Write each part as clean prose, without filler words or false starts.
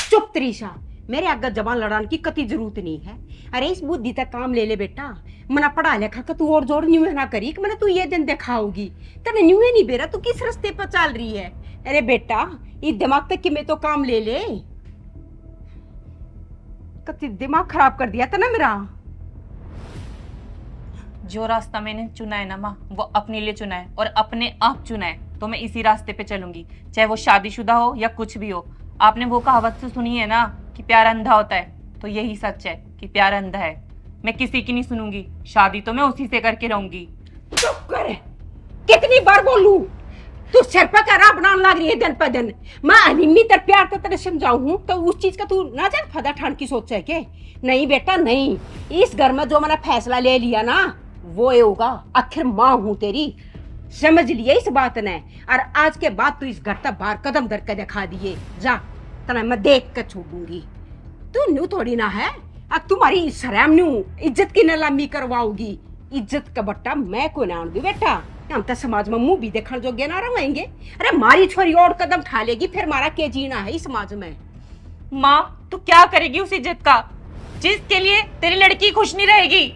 चुप त्रिशा, मेरे आगे जबान लड़ाने की कति जरूरत नहीं है। अरे इस बुद्धि तक काम ले ले बेटा। मना पढ़ा लिखा का तू और जोड़ न्यू ना करी कि मैंने तू ये दिन दिखाओगी। तेने न्यू नहीं बेरा, तू किस रास्ते पर चल रही है? अरे बेटा ये दिमाग तक कि मैं तो काम ले ले। कति दिमाग खराब कर दिया था ना मेरा। जो रास्ता मैंने चुना है ना माँ, वो अपने लिए चुना है और अपने आप चुना है, तो मैं इसी रास्ते पे चलूंगी, चाहे वो शादीशुदा हो या कुछ भी हो। आपने वो कहावत तो सुनी है ना कि प्यार अंधा होता है, तो यही सच है कि प्यार अंधा है। मैं किसी की नहीं सुनूंगी, शादी तो मैं उसी से करके रहूंगी। चुप कर, कितनी बार बोलूं? तू सिर पर करा बनाने लग रही है दिन पर दिन। मैं अनिमी तर प्यार तो तेरे समझाऊं तो उस चीज का तू ना जान फदा ठान की सोच है के? नहीं बेटा नहीं, इस घर में जो मैंने फैसला ले लिया ना वो ये होगा। आखिर माँ हूं तेरी, समझ लिया इस बात ने। और आज के बाद तू इस घर तक बाहर कदम धर के दिखा दिए जा, तना मैं देख कर छोड़ूंगी। तू न्यू थोड़ी ना है, अब तुम्हारी शर्म न्यू इज्जत की नीलामी करवाओगी। इज्जत का बट्टा मैं को ना आऊंगी बेटा। हम तो समाज में मुंह भी देखने जोगे ना रहेंगे। अरे मारी छोरी और कदम उठा लेगी फिर मारा के जीना है इस समाज में। माँ तू क्या करेगी उस इज्जत का जिसके लिए तेरी लड़की खुश नहीं रहेगी?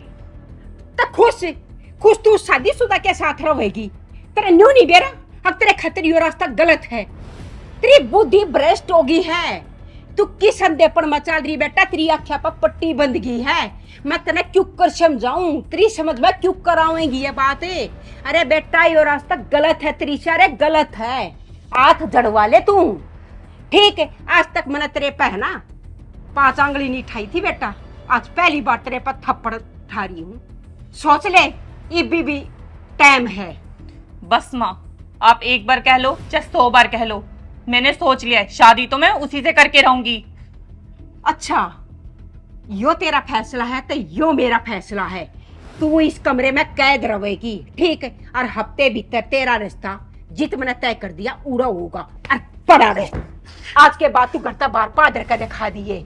तो खुश खुश तू शादीशुदा के साथ रहेगी। तेरा न्यू नहीं बेरा, अब तेरे खतरी यो रास्ता गलत है। तेरी बुद्धि भ्रष्ट होगी है। तू किस अंधेपन मचा रही बेटा? तेरी आख्या पर पट्टी बंद गई है। मैं तेने क्यों कर समझाऊं? तेरी समझ में क्यों करावेंगी ये बात है? अरे बेटा यो रास्ता गलत है त्रिशा, रे गलत है। हाथ जड़वा ले तू। ठीक है, आज तक मैंने तेरे पे ना 5 आंगली नहीं ठाई थी बेटा, आज पहली बार तेरे पर थप्पड़ उठा रही हूँ। सोच ले, ये भी टाइम है। बस माँ, आप एक बार कह लो चाहे 100 बार कह लो, मैंने सोच लिया है, शादी तो मैं उसी से करके रहूंगी। अच्छा, यो तेरा फैसला है तो यो मेरा फैसला है। तू इस कमरे में कैद रहेगी, ठीक है? और हफ्ते भीतर तेरा रिश्ता जित मैंने तय कर दिया उड़ा होगा। और पड़ा रहे, आज के बाद तू घर तक बाहर पादर का दिखा दिए।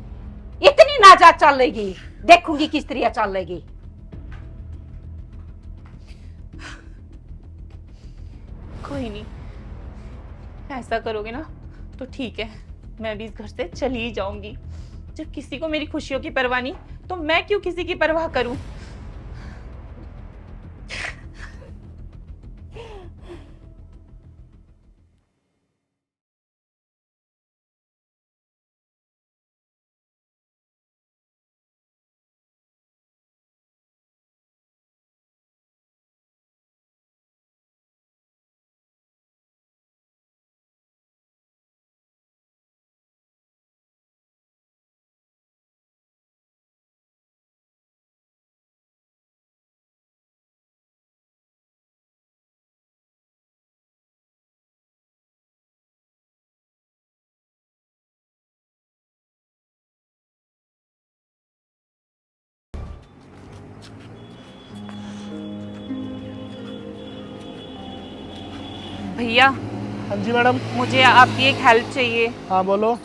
इतनी नाजात चल लेगी, देखूंगी किस तरह चल लेगी। कोई नहीं, ऐसा करोगे ना तो ठीक है, मैं भी इस घर से चली ही जाऊंगी। जब किसी को मेरी खुशियों की परवाह नहीं, तो मैं क्यों किसी की परवाह करूं? भैया, हाँ जी मैडम। मुझे आपकी एक हेल्प चाहिए। हाँ बोलो।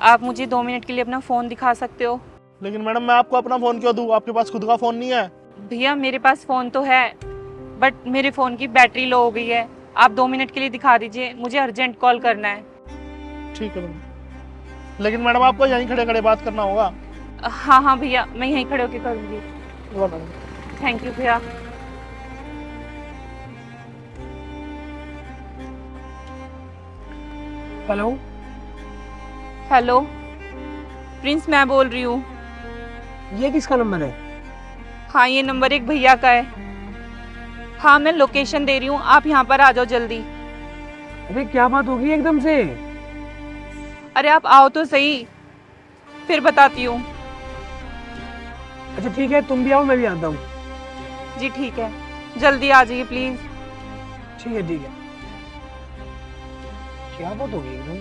आप मुझे 2 मिनट के लिए अपना फोन दिखा सकते हो? लेकिन मैडम मैं आपको अपना फ़ोन क्यों दूँ? आपके पास खुद का फ़ोन नहीं है? भैया मेरे पास फोन तो है, बट मेरे फोन की बैटरी लो हो गई है। आप 2 मिनट के लिए दिखा दीजिए, मुझे अर्जेंट कॉल करना है। ठीक है मैडम, लेकिन मैडम आपको यहीं खड़े खड़े बात करना होगा। हाँ हाँ भैया, मैं यहीं खड़े होकर करूँगी। लो मैडम। थैंक यू भैया। हेलो। हेलो प्रिंस, मैं बोल रही हूँ। ये किसका नंबर है? हाँ ये नंबर एक भैया का है। हाँ मैं लोकेशन दे रही हूँ, आप यहाँ पर आ जाओ जल्दी। अरे क्या बात होगी एकदम से? अरे आप आओ तो सही, फिर बताती हूँ। अच्छा ठीक है, तुम भी आओ मैं भी आता हूँ। जी ठीक है, जल्दी आ जाइए प्लीज। ठीक है ठीक है। क्या बात होगी एकदम?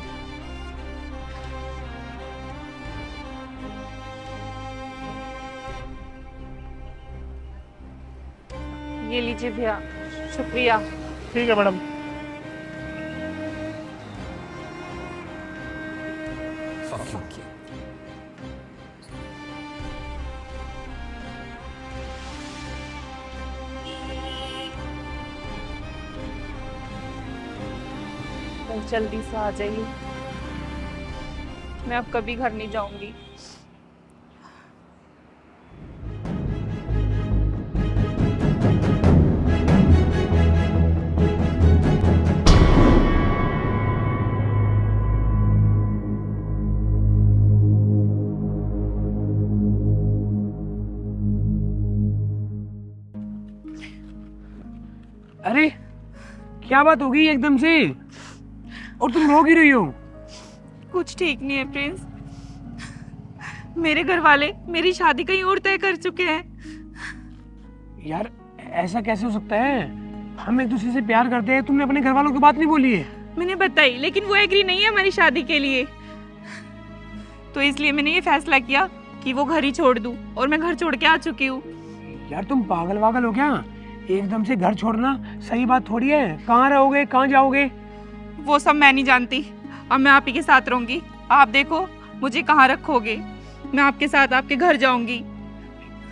ये लीजिए भैया, शुक्रिया। ठीक है मैडम। जल्दी से आ जाइए। मैं अब कभी घर नहीं जाऊंगी। अरे क्या बात हो गई एकदम से, और तुम रो क्यों रही हो? कुछ ठीक नहीं है प्रिंस। मेरे घर वाले मेरी शादी कहीं और तय कर चुके हैं। यार ऐसा कैसे हो सकता है? हम एक दूसरे से प्यार करते हैं, तुमने अपने घर वालों की बात नहीं बोली है? मैंने बताई, लेकिन वो एग्री नहीं है हमारी शादी के लिए। तो इसलिए मैंने ये फैसला किया कि वो घर ही छोड़ दूं, और मैं घर छोड़ के आ चुकी हूँ। यार तुम पागल वागल हो क्या? एकदम से घर छोड़ना सही बात थोड़ी है। कहाँ रहोगे, कहाँ जाओगे? वो सब मैं नहीं जानती। अब मैं आप ही के साथ रहूंगी। आप देखो मुझे कहाँ रखोगे। मैं आपके साथ आपके घर जाऊंगी।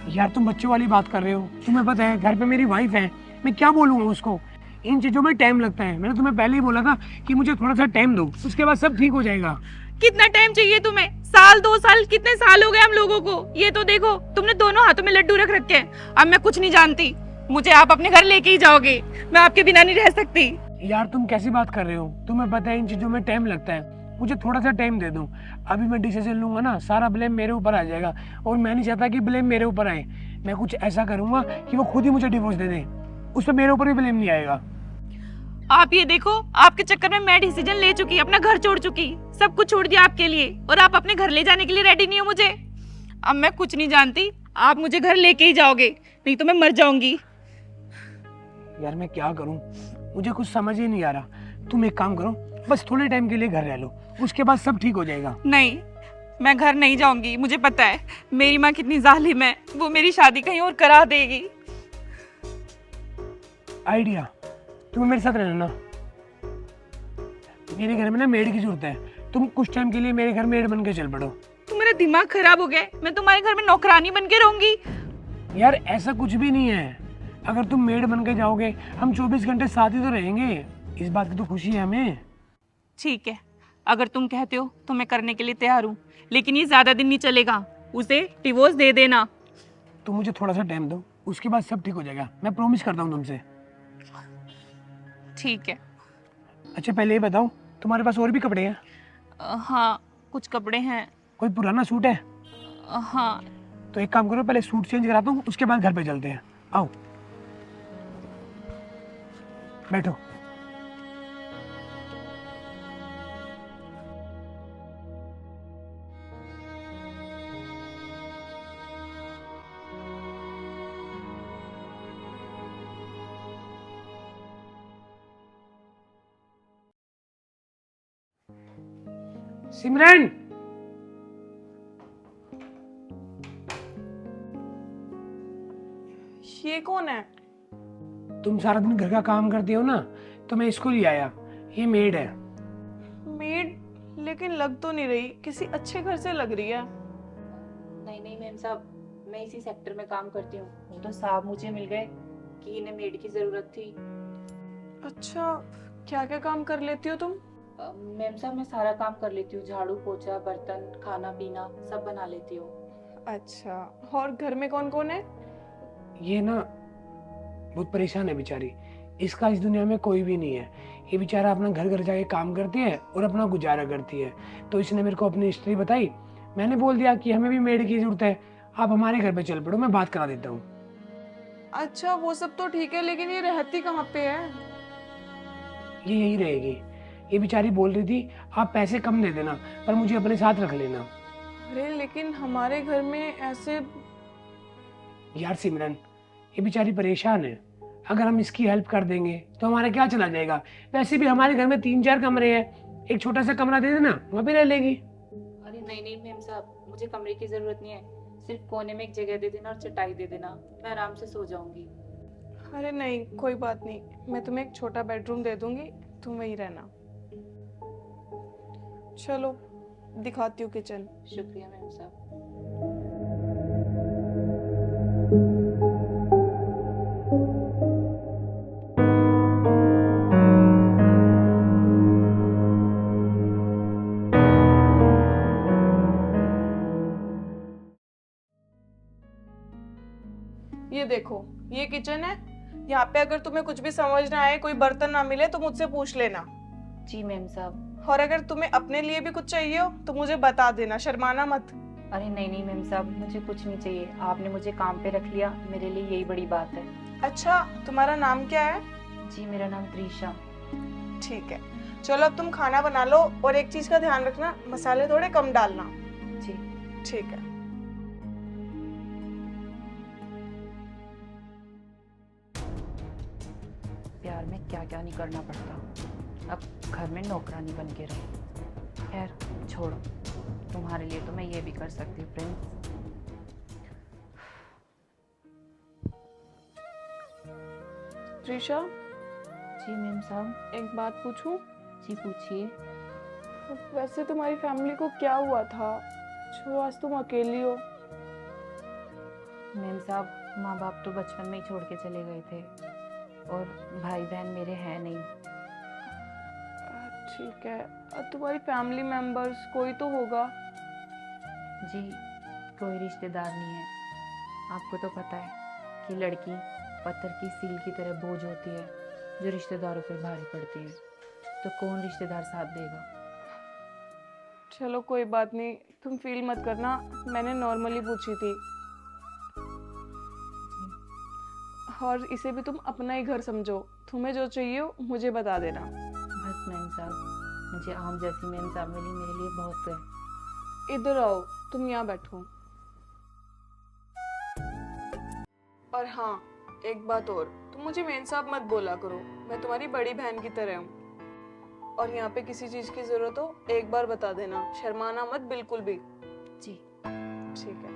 यार तुम बच्चों वाली बात कर रहे हो। तुम्हें पता है घर पे मेरी वाइफ है, मैं क्या बोलूँगा उसको? इन चीजों में टाइम लगता है। मैंने तुम्हें पहले ही बोला था कि मुझे थोड़ा सा टाइम दो, उसके बाद सब ठीक हो जाएगा। कितना टाइम चाहिए तुम्हें? साल, 2 साल, कितने साल हो गए हम लोगों को? ये तो देखो, तुमने दोनों हाथों में लड्डू रख रखे हैं। अब मैं कुछ नहीं जानती। मुझे आप अपने घर लेके ही जाओगे। मैं आपके बिना नहीं रह सकती। यार तुम कैसी बात कर रहे हो? तुम्हें पता है इन चीजों में टाइम लगता है। मुझे थोड़ा सा टाइम दे दो। अभी मैं डिसीजन लूंगा ना, सारा ब्लेम मेरे ऊपर आ जाएगा, और मैं नहीं चाहता कि ब्लेम मेरे ऊपर आए। मैं कुछ ऐसा करूंगा कि वो खुद ही मुझे डिवोर्स दे दे, उस पर मेरे ऊपर भी ब्लेम नहीं आएगा। आप ये देखो, आपके चक्कर में मैं डिसीजन ले चुकी, अपना घर छोड़ चुकी, सब कुछ छोड़ दिया आपके लिए, और आप अपने घर ले जाने के लिए रेडी नहीं हो मुझे। अब मैं कुछ नहीं जानती। आप मुझे घर लेके ही जाओगे, नहीं तो मैं मर जाऊंगी। यार मैं क्या करूं, मुझे कुछ समझ ही नहीं आ रहा। तुम एक काम करो, बस थोड़े टाइम के लिए घर रह लो, उसके बाद सब ठीक हो जाएगा। नहीं, मैं घर नहीं जाऊंगी। मुझे पता है मेरी माँ कितनी जालिम है। वो मेरी शादी कहीं और करा देगी। आइडिया, तुम्हें मेरे साथ रहना ना। मेरे घर में ना मेड की जरूरत है। तुम कुछ टाइम के लिए मेरे घर मेड बन के चल पड़ो। तुम्हारा दिमाग खराब हो गया है? मैं तुम्हारे घर में नौकरानी बन के रहूंगी? यार ऐसा कुछ भी नहीं है। अगर तुम मेड बन के जाओगे, हम 24 घंटे साथ ही तो रहेंगे। इस बात की तो खुशी है हमें। ठीक है, अगर तुम कहते हो तो मैं करने के लिए तैयार हूँ, लेकिन ये ज्यादा दिन नहीं चलेगा। उसे डिवोर्स दे देना। तुम मुझे थोड़ा सा टाइम दो, उसके बाद सब ठीक हो जाएगा, मैं प्रॉमिस करता हूँ तुमसे। ठीक है। अच्छा पहले ये बताओ, तुम्हारे पास और भी कपड़े हैं? हाँ, कुछ कपड़े हैं। कोई पुराना सूट है? हाँ। तो एक काम करो, पहले सूट चेंज कराता हूँ, उसके बाद घर पे चलते हैं। आओ बैठो। सिमरन, ये कौन है? तुम सारा दिन घर का काम करती हो ना, तो मैं इसको ले आया। ये मेड है। मेड? लेकिन लग तो नहीं रही, किसी अच्छे घर से लग रही है। नहीं नहीं मैम साहब, मैं इसी सेक्टर में काम करती हूँ। वो तो साहब मुझे मिल गए कि इन्हें मेड की जरूरत थी। अच्छा, क्या क्या काम कर लेती हो तुम? मैम साहब मैं सारा काम कर लेती हूँ। झाड़ू पोछा, बर्तन, खाना पीना सब बना लेती हूँ। अच्छा, और घर में कौन कौन है? ये ना बहुत परेशान है बेचारी। इसका इस दुनिया में कोई भी नहीं है। ये बेचारा अपना घर घर जाके काम करती है और अपना गुजारा करती है। तो इसने मेरे को अपनी हिस्ट्री बताई। मैंने बोल दिया कि हमें भी मेड की जरूरत है, आप हमारे घर पे चल पड़ो, मैं बात करा देता हूँ। अच्छा वो सब तो ठीक है, लेकिन ये रहती कहाँ पे है? ये यही रहेगी। ये बेचारी बोल रही थी आप पैसे कम दे देना, पर मुझे अपने साथ रख लेना। अरे लेकिन हमारे घर में ऐसे। यार सिमरन, ये बेचारी परेशान है। अगर हम इसकी हेल्प कर देंगे तो हमारा क्या चला जाएगा? वैसे भी हमारे घर में 3-4 कमरे हैं, एक छोटा सा कमरा दे देना, वहाँ पे रह लेगी। अरे नहीं नहीं मैम साहब, मुझे कमरे की जरूरत नहीं है। सिर्फ कोने में एक जगह दे देना और चटाई दे देना, मैं आराम से सो जाऊंगी। अरे नहीं, कोई बात नहीं, मैं तुम्हें एक छोटा बेडरूम दे दूंगी, तुम वहीं रहना। चलो दिखाती हूँ किचन। शुक्रिया मैम साहब। ये देखो, ये किचन है। यहाँ पे अगर तुम्हें कुछ भी समझ ना आए, कोई बर्तन ना मिले तो मुझसे पूछ लेना। जी मैम साहब। और अगर तुम्हें अपने लिए भी कुछ चाहिए हो तो मुझे बता देना, शर्माना मत। अरे नहीं नहीं मैम साहब, मुझे कुछ नहीं चाहिए। आपने मुझे काम पे रख लिया, मेरे लिए यही बड़ी बात है। अच्छा, तुम्हारा नाम क्या है? जी मेरा नाम त्रिशा। ठीक है, चलो अब तुम खाना बना लो, और एक चीज का ध्यान रखना, मसाले थोड़े कम डालना। जी। ठीक है। प्यार में क्या क्या नहीं करना पड़ता, अब घर में नौकरानी बन के रहो। खैर छोड़ो, तुम्हारे लिए तो मैं ये भी कर सकती हूँ प्रिंस। त्रिशा, जी मैम साहब। एक बात पूछूं? जी पूछिए। वैसे तुम्हारी फैमिली को क्या हुआ था जो आज तुम अकेली हो? मैम साहब, माँ बाप तो बचपन में ही छोड़ के चले गए थे, और भाई बहन मेरे हैं नहीं। ठीक है, और तुम्हारी फैमिली मेंबर्स कोई तो होगा? जी कोई रिश्तेदार नहीं है। आपको तो पता है कि लड़की पत्थर की सील की तरह बोझ होती है, जो रिश्तेदारों पे भारी पड़ती है। तो कौन रिश्तेदार साथ देगा? चलो कोई बात नहीं, तुम फील मत करना, मैंने नॉर्मली पूछी थी। और इसे भी तुम अपना ही घर समझो, तुम्हें जो चाहिए हो मुझे बता देना। बस मैम साहब, मुझे आम जैसी मैम साहब मिली, मेरे लिए बहुत है। इधर आओ, तुम यहाँ बैठो। और हाँ, एक बात और, तुम मुझे मेन साहब मत बोला करो, मैं तुम्हारी बड़ी बहन की तरह हूँ। और यहाँ पे किसी चीज की जरूरत हो एक बार बता देना, शर्माना मत बिल्कुल भी। जी। ठीक है।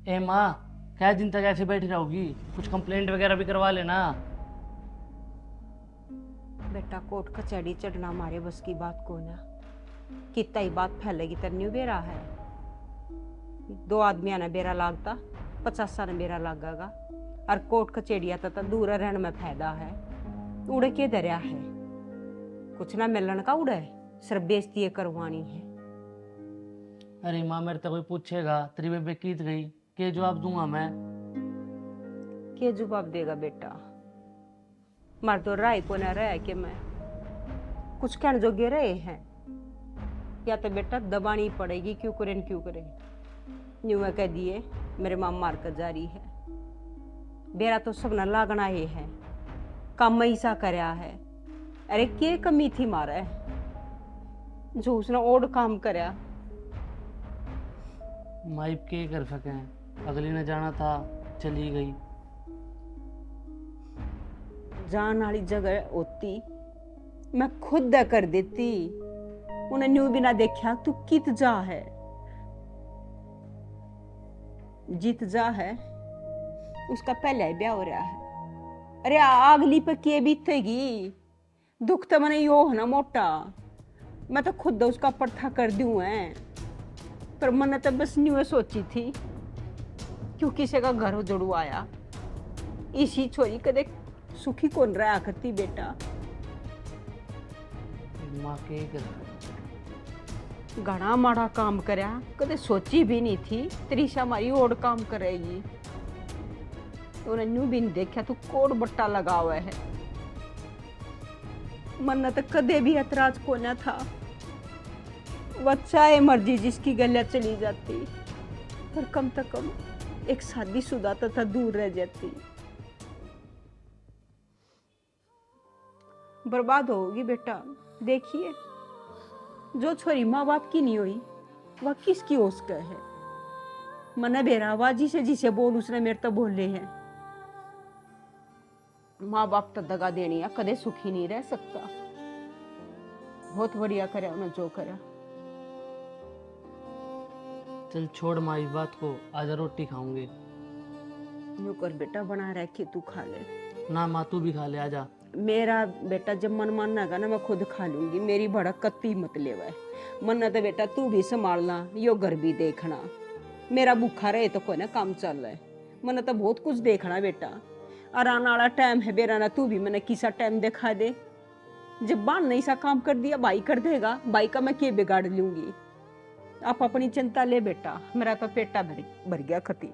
ए माँ, क्या दिन तक ऐसे बैठी रहोगी? कुछ कंप्लेंट वगैरह भी करवा लेना। बेटा कोर्ट कचहरी चढ़ना हमारे बस की बात को ना, कितना ही बात फैलेगी तरन्यू बेरा है। 2 आदमियां ने बेरा लागता, 50 ने बेरा लागेगा। और कोर्ट कचहरिया तो दूर रहने में फायदा है। उड़े के दरिया है, कुछ ना मिलन का उड़े, सिर्फ बेइज्जती करवानी है। अरे माँ, मेरे तो कोई पूछेगा तेरी बेबे कीत गई, के जवाब दूंगा मैं? के जवाब देगा बेटा? मार तो राय को न रहा कि मैं कुछ कहने जोगे रहे हैं, या तो बेटा दबानी पड़ेगी, क्यों करें क्यों करें। न्यू में कह दिए मेरे माँ मार कर जारी है, बेरा तो सब न लागना ही है, काम ऐसा करया है। अरे के कमी थी मारे जो उसने और काम करया। माइप के कर सके, अगली ने जाना था, चली गई। जान वाली जगह होती मैं खुद दा कर देती, उन्हें न्यू बिना देखा तू कित जा है, जीत जा है, उसका पहले ही ब्याह हो रहा है। अरे अगली पे के बीतेगी, दुख तो मैंने यो है ना मोटा, मैं तो खुद उसका पर्था कर दूं है। पर मैंने तो बस न्यू सोची थी क्यों किसी का घर उजड़ू आया, इसी छोरी कदे सुखी कौन रहा करती बेटा। माँ के कर घना माड़ा काम करया, कदे सोची भी नहीं थी त्रिशा हमारी और काम करेगी। उन्हें न्यू भी नहीं देखा तू कोड बट्टा लगा हुआ है। मन तो कदे भी ऐतराज को न था, वह चाहे मर्जी जिसकी गलियां चली जाती, पर कम से कम एक शादीशुदा तथा दूर रह जाती। बर्बाद होगी बेटा। देखिए, जो छोरी माँ बाप की नहीं हुई वह किसकी होश का है। मने बेरावाजी से जिसे बोल उसने मेरे तो बोले हैं। माँ बाप तो दगा देनी है, कदे सुखी नहीं रह सकता। बहुत बढ़िया करे उन्हें जो करा। चल छोड़ माँ इस बात को, आजा रोटी खाऊंगे। यूं कर बेटा, बना रखे तू खा ले। ना माँ, तू भी खा ले, आजा। मेरा बेटा जब मन मानेगा ना मैं खुद खा लूंगी, मेरी भड़क कत्ती मत लेवा है। मन तो बेटा तू भी संभालना, यो घर भी देखना। मेरा भूखा रहे तो कोई ना काम चल रहा है, मन तो बहुत कुछ देखना बेटा। और आने वाला टाइम है बेराना, तू भी मैंने किसा टाइम दिखा दे। जब बान नहीं सा काम कर दिया भाई कर देगा, भाई का मैं के बिगाड़ लूंगी। आप अपनी चिंता ले बेटा, मेरा तो पेटा भर गया खती।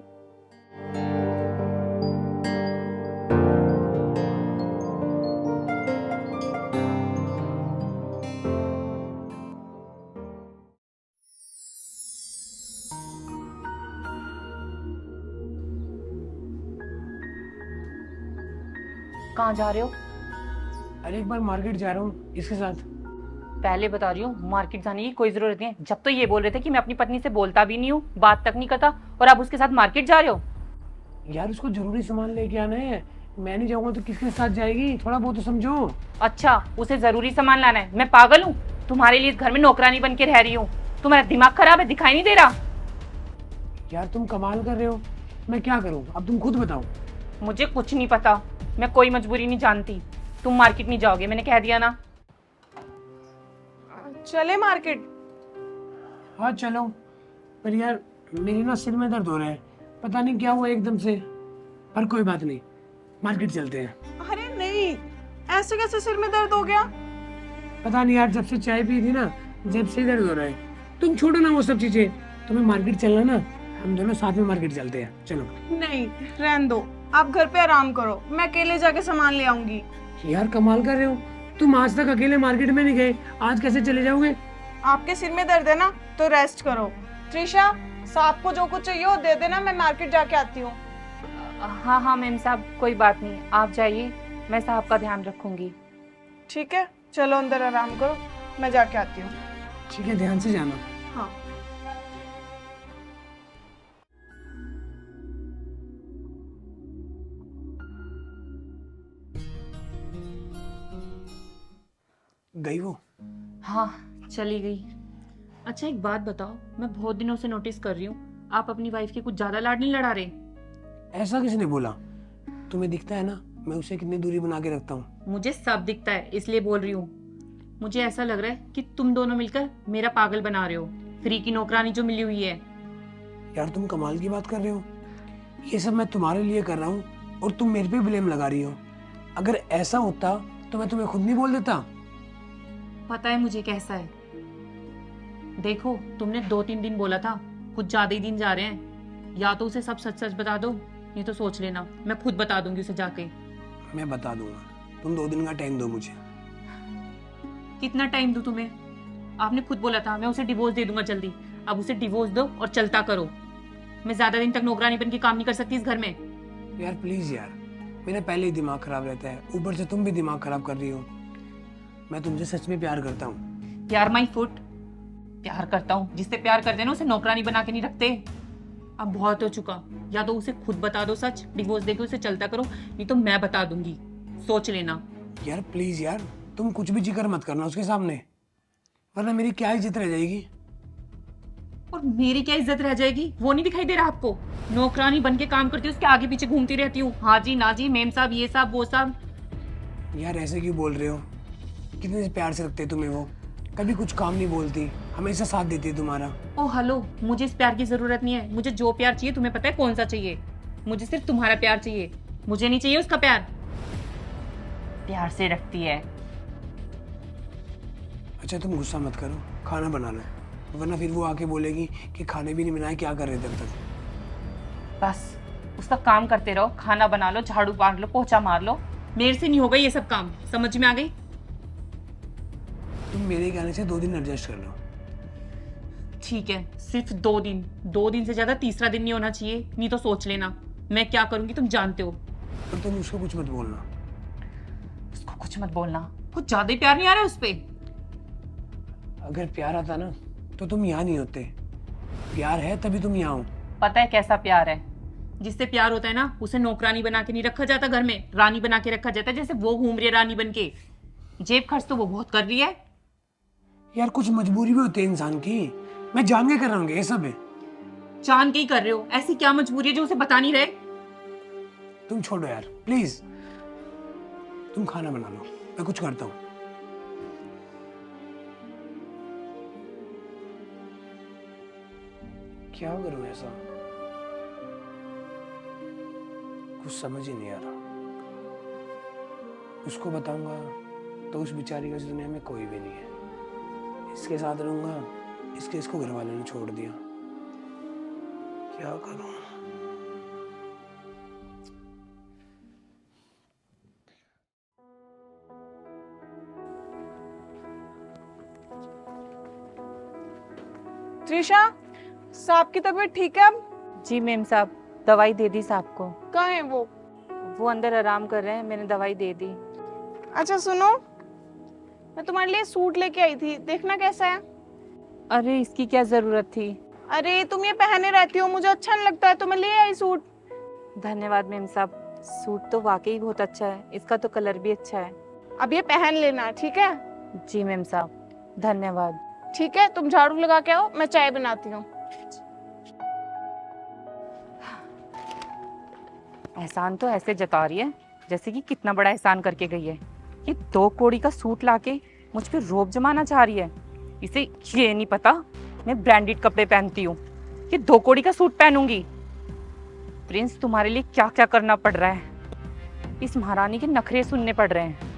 कहाँ जा रहे हो? अरे एक बार मार्केट जा रहा हूँ इसके साथ। पहले बता रही हूँ, मार्केट जाने की कोई जरूरत नहीं है। जब तो ये बोल रहे थे कि मैं अपनी पत्नी से बोलता भी नहीं हूँ, बात तक नहीं करता, और अब उसके साथ मार्केट जा रहे हो। यार उसको जरूरी सामान लेके आना है, मैं नहीं जाऊंगा तो किसके साथ जाएगी, थोड़ा बहुत तो समझो। अच्छा, उसे जरूरी सामान लाना है? मैं पागल हूँ? तुम्हारे लिए इस घर में नौकरानी बन के रह रही हूँ। तुम्हारा दिमाग खराब है, दिखाई नहीं दे रहा? यार तुम कमाल कर रहे हो, मैं क्या करूँ अब तुम खुद बताओ। मुझे कुछ नहीं पता, मैं कोई मजबूरी नहीं जानती। तुम मार्केट नहीं जाओगे, मैंने कह दिया ना। चले मार्केट? हाँ चलो, पर यार मेरे ना सिर में दर्द हो रहा है, पता नहीं क्या हुआ एकदम से, पर कोई बात नहीं, मार्केट चलते हैं। अरे नहीं, ऐसे कैसे सिर में दर्द हो गया? पता नहीं यार, जब से चाय पी थी ना, जब से दर्द हो रहा है। तुम छोड़ो ना वो सब चीजें, तुम्हें मार्केट चलना ना, हम दोनों साथ में मार्केट चलते हैं, चलो। नहीं, रहने दो, आप घर पे आराम करो, मैं अकेले जाके सामान ले आऊंगी। यार कमाल कर रहे हो, तुम आज तक अकेले मार्केट में नहीं गए, आज कैसे चले जाओगे? आपके सिर में दर्द है ना, तो रेस्ट करो। त्रिशा, साहब को जो कुछ चाहिए वो दे देना, मैं मार्केट जाके आती हूँ। हाँ हाँ मैम साहब, कोई बात नहीं, आप जाइए, मैं साहब का ध्यान रखूंगी। ठीक है, चलो अंदर आराम करो, मैं जाके आती हूँ। ठीक है, ध्यान से जाना। हाँ। गई वो? हाँ, चली गई। अच्छा एक बात बताओ, मैं बहुत दिनों से नोटिस कर रही हूँ, आप अपनी वाइफ के कुछ ज्यादा लाड नहीं लड़ा रहे? ऐसा किसने बोला? तुम्हें दिखता है ना मैं उसे कितनी दूरी बना के रखता हूँ। मुझे सब दिखता है, इसलिए बोल रही हूँ। मुझे ऐसा लग रहा है कि तुम दोनों मिलकर मेरा पागल बना रहे हो। फ्री की नौकरानी जो मिली हुई है। यार तुम कमाल की बात कर रहे हो, ये सब मैं तुम्हारे लिए कर रहा हूँ और तुम मेरे पे ब्लेम लगा रही हो। अगर ऐसा होता तो मैं तुम्हें खुद नहीं बोल देता। पता है मुझे कैसा है। देखो, तुमने 2-3 दिन बोला था, कुछ ज्यादा ही दिन जा रहे हैं। या तो उसे सब सच सच बता दो, नहीं तो सोच लेना, मैं खुद बता दूंगी उसे जाके। मैं बता दूंगा, तुम 2 दिन का टाइम दो मुझे। कितना टाइम दूं तुम्हें? आपने खुद बोला था मैं उसे डिवोर्स दे दूंगा जल्दी। अब उसे डिवोर्स दो और चलता करो। मैं ज्यादा दिन तक नौकरानी बन के काम नहीं कर सकती इस घर में। यार प्लीज यार, मेरा पहले ही दिमाग खराब रहता है, ऊपर से तुम भी दिमाग खराब कर रही हो। मैं तुमसे सच में प्यार करता हूँ। प्यार माई फुट, प्यार करता हूँ। जिससे प्यार करते हैं ना उसे नौकरानी बना के नहीं रखते। अब बहुत हो चुका, या तो उसे खुद बता दो सच, डिवोर्स देके उसे चलता करो, नहीं तो मैं बता दूंगी, सोच लेना। यार प्लीज यार, तुम कुछ भी जिक्र मत करना उसके सामने, वरना मेरी क्या इज्जत रह जाएगी। और मेरी क्या इज्जत रह जाएगी, वो नहीं दिखाई दे रहा आपको? नौकरानी बन के काम करती हूँ, उसके आगे पीछे घूमती रहती हूँ। हाँ जी ना जी, मेम साहब, ये साहब वो साहब। यार ऐसे क्यों बोल रहे हो? कितने प्यार से रखते तुम्हें वो, कभी कुछ काम नहीं बोलती, हमेशा साथ देती है तुम्हारा। ओ हेलो, मुझे इस प्यार की जरूरत नहीं है। मुझे जो प्यार चाहिए तुम्हें पता है कौन सा चाहिए। मुझे सिर्फ तुम्हारा प्यार चाहिए, मुझे नहीं चाहिए उसका प्यार। प्यार से रखती है। अच्छा तुम गुस्सा मत करो, खाना बना लो, वरना फिर वो आके बोलेगी कि खाने भी नहीं बनाए, क्या कर रहे थे अब तक। बस उसका काम करते रहो, खाना बना लो, झाड़ू मार लो, पोछा मार लो। मेरे से नहीं होगा ये सब काम, समझ में आ गई? तुम मेरे कहने से 2 दिन एडजस्ट कर लो। ठीक है, सिर्फ 2 दिन। 2 दिन से ज्यादा तीसरा दिन नहीं होना चाहिए, नहीं तो सोच लेना मैं क्या करूंगी, तुम जानते हो। पर तुम उसको कुछ मत बोलना। उसको कुछ मत बोलना, कुछ ज्यादा ही प्यार नहीं आ रहा है उस पे। अगर प्यार आता ना तो तुम यहाँ नहीं होते, प्यार है तभी तुम यहाँ हो। पता है कैसा प्यार है? जिससे प्यार होता है ना, उसे नौकरानी बना के नहीं रखा जाता घर में, रानी बना के रखा जाता है। जैसे वो घूम रही है रानी बन के, जेब खर्च तो वो बहुत कर रही है। यार कुछ मजबूरी भी होती है इंसान की, मैं जान के कर रहा हूँ ये सब है। जान के ही कर रहे हो? ऐसी क्या मजबूरी है जो उसे बता नहीं रहे? तुम छोड़ो यार प्लीज, तुम खाना बना लो, मैं कुछ करता हूँ। क्या करूं ऐसा, कुछ समझ ही नहीं आ रहा। उसको बताऊंगा तो उस बेचारी का इस दुनिया में कोई भी नहीं है। इसके साथ रहूंगा, इसको घर वालों ने छोड़ दिया। क्या करूं? त्रिशा, साहब की तबीयत ठीक है अब? जी मेम साहब, दवाई दे दी साहब को। कहाँ है वो अंदर आराम कर रहे हैं, मैंने दवाई दे दी। अच्छा सुनो, मैं तुम्हारे लिए सूट लेके आई थी, देखना कैसा है। अरे इसकी क्या जरूरत थी? अरे तुम ये पहने रहती हो, मुझे अच्छा नहीं लगता है तो मैं ले आई सूट। धन्यवाद मेम साहब, सूट तो वाकई बहुत अच्छा है, इसका तो कलर भी अच्छा है। अब ये पहन लेना, ठीक है? जी मेम साहब, धन्यवाद। ठीक है, तुम झाड़ू लगा के आओ, मैं चाय बनाती हूँ। एहसान तो ऐसे जता रही है जैसे कि कितना बड़ा एहसान करके गई है। ये 2 कौड़ी का सूट लाके मुझ पे रोब जमाना चाह रही है। इसे ये नहीं पता मैं ब्रांडेड कपड़े पहनती हूँ, ये 2 कौड़ी का सूट पहनूंगी। प्रिंस तुम्हारे लिए क्या क्या करना पड़ रहा है, इस महारानी के नखरे सुनने पड़ रहे हैं।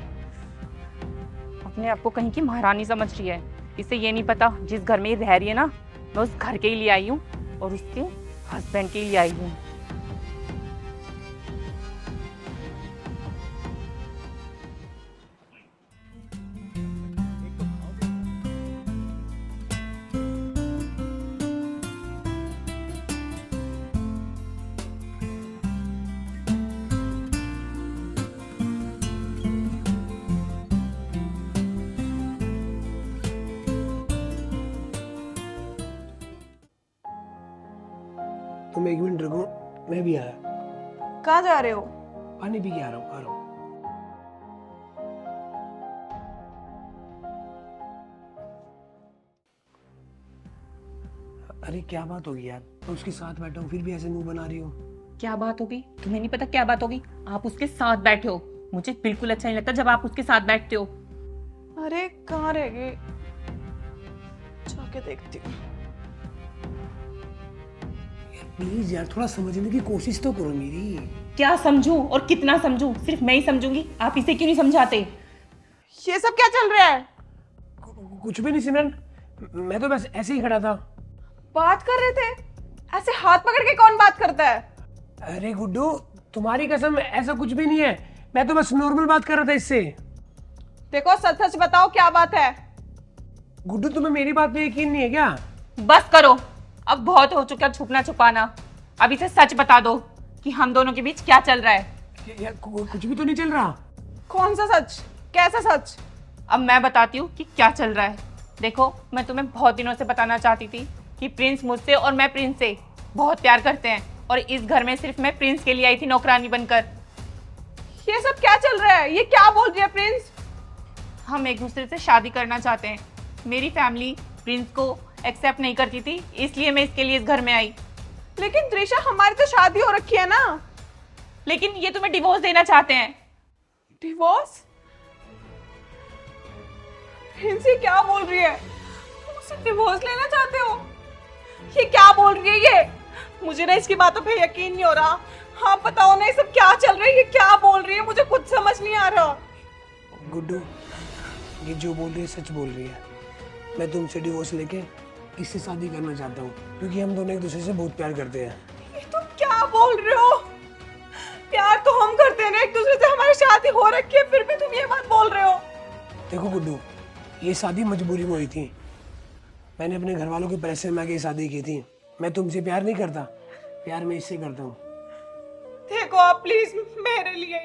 अपने आप को कहीं की महारानी समझ रही है। इसे ये नहीं पता जिस घर में ये रह रही है ना, मैं उस घर के ही लिए आई हूँ और उसके हस्बैंड के लिए आई हूँ। तुम 1 मिनट रुको, मैं भी आया। कहाँ जा रहे हो? पानी पी के आ रहा हूँ। अरे क्या बात होगी यार, मैं उसके साथ बैठा हूँ फिर भी ऐसे मुंह बना रही हो। क्या बात होगी? तुम्हें नहीं पता क्या बात होगी? आप उसके साथ बैठे हो, मुझे बिल्कुल अच्छा नहीं लगता जब आप उसके साथ बैठते हो। अरे कहाँ रह गए, जाके देखती हूँ। प्लीज यार थोड़ा समझने की कोशिश तो करो मेरी। क्या समझूं और कितना समझूं? सिर्फ मैं ही समझूंगी, आप इसे क्यों नहीं समझाते? ये सब क्या चल रहा है? कुछ भी नहीं सिमरन, मैं तो बस ऐसे ही खड़ा था। बात कर रहे थे? ऐसे हाथ पकड़ के कौन बात करता है? अरे गुड्डू तुम्हारी कसम ऐसा कुछ भी नहीं है, मैं तो बस नॉर्मल बात कर रहा था इससे। देखो सच सच बताओ क्या बात है? गुड्डू तुम्हें मेरी बात पे यकीन नहीं है क्या? बस करो, अब बहुत हो चुका छुपना छुपाना। अब इसे सच बता दो कि हम दोनों के बीच क्या चल रहा है। यार कुछ भी तो नहीं चल रहा। कौन सा सच? कैसा सच? अब मैं बताती हूँ कि क्या चल रहा है। देखो, मैं तुम्हें बहुत दिनों से बताना चाहती थी कि प्रिंस मुझसे और मैं प्रिंस से बहुत प्यार करते हैं और इस घर में सिर्फ मैं प्रिंस के लिए आई थी नौकरानी बनकर। ये सब क्या चल रहा है? ये क्या बोल रही है प्रिंस? हम एक दूसरे से शादी करना चाहते हैं। मेरी फैमिली प्रिंस को एक्सेप्ट नहीं करती थी, इसलिए मैं इसके लिए इस घर में आई। लेकिन त्रिशा हमारी तो शादी हो रखी है ना। लेकिन ये तुम्हें डिवोर्स देना चाहते हैं। डिवोर्स? प्रिंस ये क्या बोल रही है? तुम मुझसे डिवोर्स लेना चाहते हो? ये क्या बोल रही है ये? मुझे ना इसकी बातों पे यकीन नहीं हो रहा। हाँ बताओ ना, ये सब क्या चल रहा है? ये क्या बोल रही है? मुझे कुछ समझ नहीं आ रहा। गुड्डू ये जो बोल रही है सच बोल रही है। मैं तुमसे डिवोर्स लेके इससे शादी करना चाहता हूँ क्योंकि हम दोनों एक दूसरे से बहुत प्यार करते हैं। ये तुम क्या बोल रहे हो? प्यार तो हम करते हैं ना एक दूसरे से, हमारी शादी हो रखी है, फिर भी तुम ये बात बोल रहे हो? देखो गुड्डू, ये शादी मजबूरी में हुई थी। मैंने अपने घर वालों के प्रेशर में आके शादी की थी। मैं तुमसे प्यार नहीं करता, प्यार मैं इससे करता हूँ। देखो आप प्लीज मेरे लिए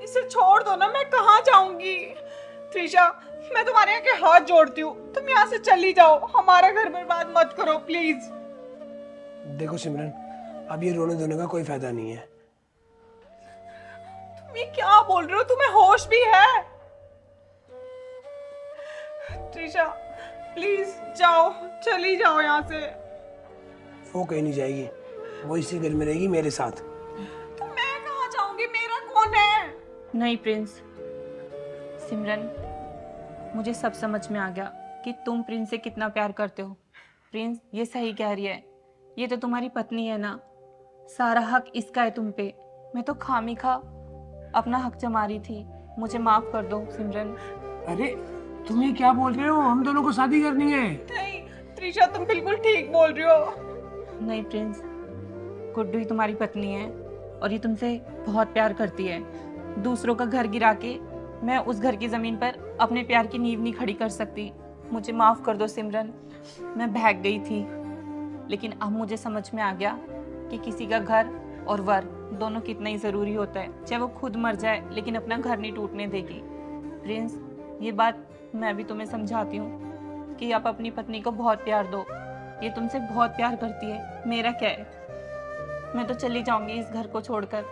इसे छोड़ दो ना, मैं कहाँ जाऊंगी? त्रिशा मैं तुम्हारे आगे हाथ जोड़ती हूँ, तुम यहाँ से चली जाओ, हमारा घर बर्बाद मत करो प्लीज। देखो सिमरन, अब ये रोने धोने का कोई फायदा नहीं है। तुम ये क्या बोल रहे हो? तुम्हें होश भी है? त्रिशा प्लीज जाओ, चली जाओ यहाँ से। वो कहीं नहीं जाएगी, वो इसी घर में रहेगी मेरे साथ। तो मैं कहाँ जाऊंगी? मेरा कौन है? नहीं प्रिंस, सिमरन मुझे सब समझ में आ गया कि तुम प्रिंस से कितना प्यार करते हो। प्रिंस ये सही कह रही है, ये तो तुम्हारी पत्नी है ना, सारा हक इसका है तुम पे। मैं तो खामी खा अपना हक जमा रही थी, मुझे माफ कर दो सिमरन। अरे तुम ये क्या बोल रहे हो? हम दोनों को शादी करनी है। नहीं त्रिशा, तुम बिल्कुल ठीक बोल रही हो। नहीं प्रिंस, गुड्डू ही तुम्हारी पत्नी है और ये तुमसे बहुत प्यार करती है। दूसरों का घर गिरा के मैं उस घर की जमीन पर अपने प्यार की नींव नहीं खड़ी कर सकती। मुझे माफ कर दो सिमरन, मैं बहक गई थी, लेकिन अब मुझे समझ में आ गया कि किसी का घर और वर दोनों कितना ही जरूरी होता है। चाहे वो खुद मर जाए लेकिन अपना घर नहीं टूटने देगी। प्रिंस, ये बात मैं भी तुम्हें समझाती हूँ कि आप अपनी पत्नी को बहुत प्यार दो। ये तुमसे बहुत प्यार करती है, मेरा क्या है। मैं तो चली जाऊंगी इस घर को छोड़कर।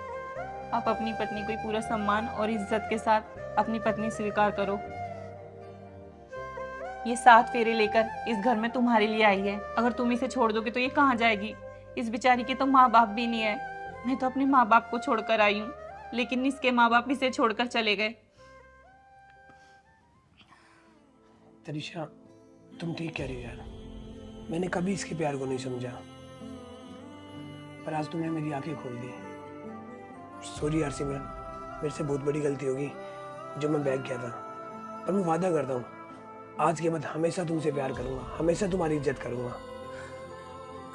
आप अपनी पत्नी को पूरा सम्मान और इज्जत के साथ अपनी पत्नी स्वीकार करो। ये 7 फेरे लेकर इस घर में तुम्हारे लिए आई है। अगर तुम इसे छोड़ दोगे तो ये कहाँ जाएगी? इस बेचारी के तो माँ बाप भी नहीं है। मैं तो अपने माँ बाप को छोड़कर आई हूँ, लेकिन इसके माँ बाप इसे छोड़कर चले गए। तरीशा, तुम ठीक कह रही हो यार। मैंने कभी इसके प्यार को नहीं समझा, पर आज तुमने मेरी आंखें खोल दी। सॉरी यार सिमरन, मेरे से बहुत बड़ी गलती होगी जो मैं बहक गया था। पर मैं वादा करता हूँ आज के बाद हमेशा तुमसे प्यार करूंगा, हमेशा तुम्हारी इज्जत करूंगा।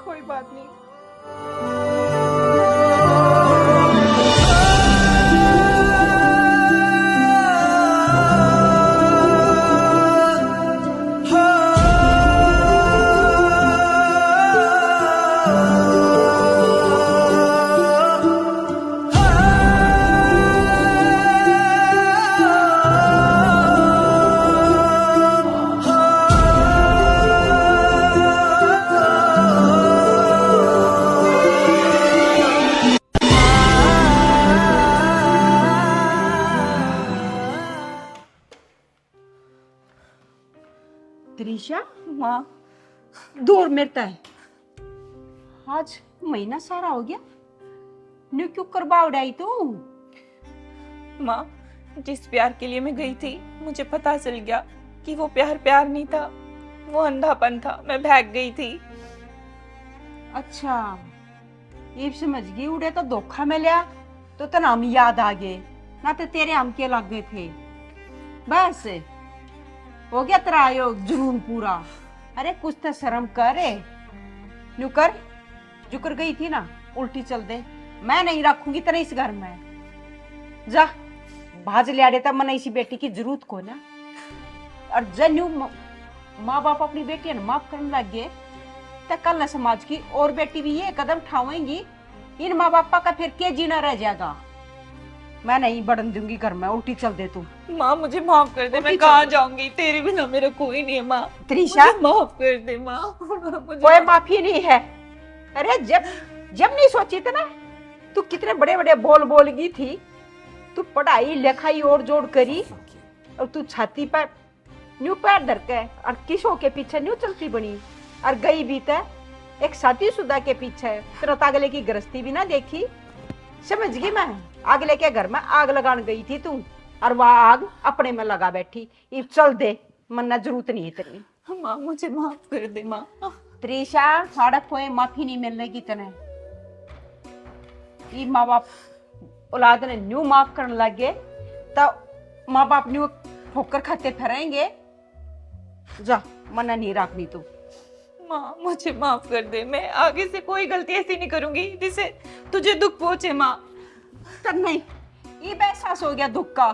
कोई बात नहीं। त्रिशा, माँ, दूर मिलता है। आज महीना सारा हो गया, न्यू क्यों करवा उड़ाई तू? माँ, जिस प्यार के लिए मैं गई थी मुझे पता चल गया कि वो प्यार प्यार नहीं था, वो अंधापन था। मैं भाग गई थी। अच्छा, ये समझ गई उड़े तो धोखा मिला तो नाम याद आ गए, ना तो तेरे हम के लग गए थे। बस हो गया तेरा यो जुनून पूरा। अरे कुछ तो शर्म कर। न्यू कर, जो कर गई थी ना उल्टी चल दे। मैं नहीं रखूंगी तेरे इस घर में। जा भाज लिया देता मन इसी बेटी की जरूरत को ना। और जब न्यू माँ बाप अपनी बेटी है माफ करने लग गए तो कल न समाज की और बेटी भी ये कदम उठाएंगी, इन माँ बापा का फिर क्या जीना रह जाएगा। मैं नहीं बढ़न दूंगी घर में, उल्टी चल दे तू। माँ मुझे माफ कर दे, मैं कहाँ जाऊंगी? तेरे बिना मेरा कोई नहीं है माँ। त्रिशा, मुझे माफ कर दे माँ। कोई माफी नहीं है। अरे जब नहीं सोची थी ना, तू कितने बड़े बड़े बोल बोल गई थी। तू पढ़ाई लिखाई और जोड़ करी और तू छाती पर न्यू पैर धर के और किसों के पीछे न्यू चलती बनी और गई भी तो एक शादीशुदा के पीछे। तेरा अगले की गृहस्थी भी ना देखी। समझ गई मैं, अगले के घर में आग लगाने गई थी तू और वह आग अपने में लगा बैठी। ये चल दे, मन्ना जरूरत नहीं है तेरी। माँ मुझे माफ कर दे माँ। त्रिशा, साड़ा कोई माफी नहीं मिलने की तने। ये माँ बाप औलाद ने न्यू माफ करने लगे तो माँ बाप न्यू ठोकर खाते फिरेंगे। जा, मना नहीं रखनी तू। माँ मुझे माफ कर दे, मैं आगे से कोई गलती ऐसी नहीं करूंगी जिससे तुझे दुख पहुंचे माँ। तर नहीं, ये एहसास हो गया दुख का।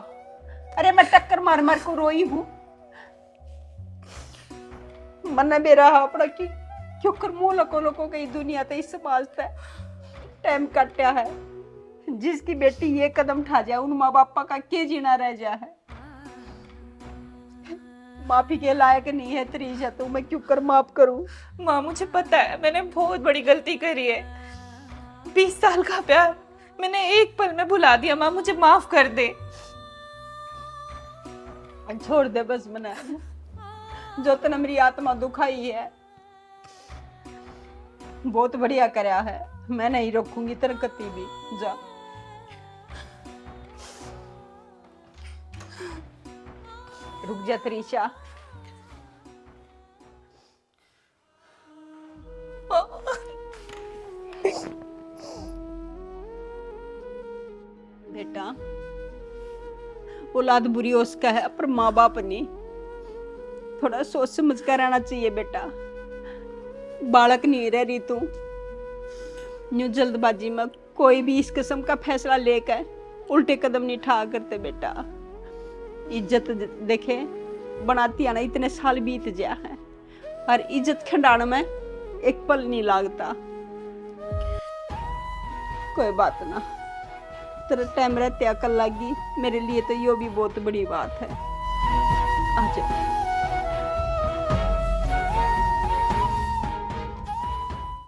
अरे मैं टक्कर मार मार को रोई हूँ। मन मेरा अपना की क्यों कर मुंह लोगों की दुनिया ते इस समाज ते टाइम कट्या है। जिसकी बेटी ये कदम उठा जाए उन माँ बापा का क्या जीना रह जा है। माफी के लायक नहीं है त्रिशा तू, मैं क्यों कर माफ करूं? माँ मुझे पता है मैंने बहुत बड़ी गलती करी है। 20 साल का प्यार मैंने एक पल में भुला दिया। माँ मुझे माफ कर दे। छोड़ दे बस मना, जो तना मेरी आत्मा दुखाई है। बहुत बढ़िया करया है, मैं नहीं रखूंगी तेरे कती भी। जा रुक जा त्रिशा। बेटा औलाद बुरी हो उसका है पर माँ बाप नहीं। थोड़ा सोच समझ कर रहना चाहिए बेटा। बालक नहीं रह रही तू, न्यू जल्दबाजी में कोई भी इस किस्म का फैसला लेकर उल्टे कदम नहीं ठा करते बेटा। इज्जत देखे बनाती है ना, इतने साल बीत गया है और इज्जत खंडाने में एक पल नहीं लागता। कोई बात ना, तेरा टाइम रहते अकल लगी, मेरे लिए तो यो भी बहुत बड़ी बात है। आ जा।